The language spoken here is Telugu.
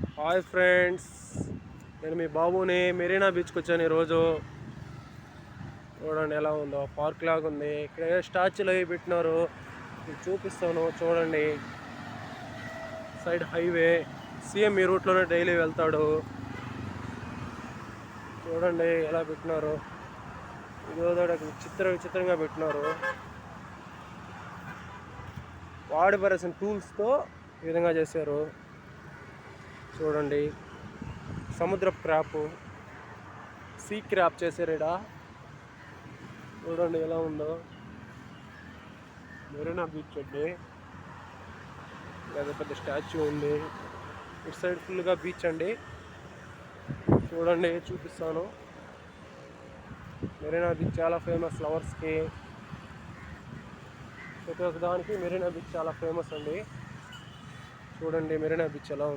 హాయ్ ఫ్రెండ్స్, నేను మీ బాబుని మెరీనా బీచ్కి వచ్చాను ఈరోజు. చూడండి ఎలా ఉందో, పార్క్ లాగా ఉంది. ఇక్కడ స్టాచ్యూలు అవి పెట్టినారు, మీకు చూపిస్తాను చూడండి. సైడ్ హైవే, సీఎం ఈ రూట్లోనే డైలీ వెళ్తాడు. చూడండి ఎలా పెట్టినారు, ఇది విచిత్రంగా పెట్టినారు. వాడి పరేసిన టూల్స్తో ఈ విధంగా చేశారు. చూడండి, సముద్రపు క్రాప్, సీ క్రాప్ చేశారు ఇక్కడ. చూడండి ఎలా ఉందో, మెరీనా బీచ్ అండి. లేదా పెద్ద స్టాచ్యూ ఉంది. ఇటు సైడ్ ఫుల్గా బీచ్ అండి. చూడండి చూపిస్తాను. మెరీనా బీచ్ చాలా ఫేమస్ లవర్స్కి. ప్రతి ఒక్క దానికి మెరీనా బీచ్ చాలా ఫేమస్ అండి. చూడండి మెరీనా బీచ్ ఎలా ఉంది.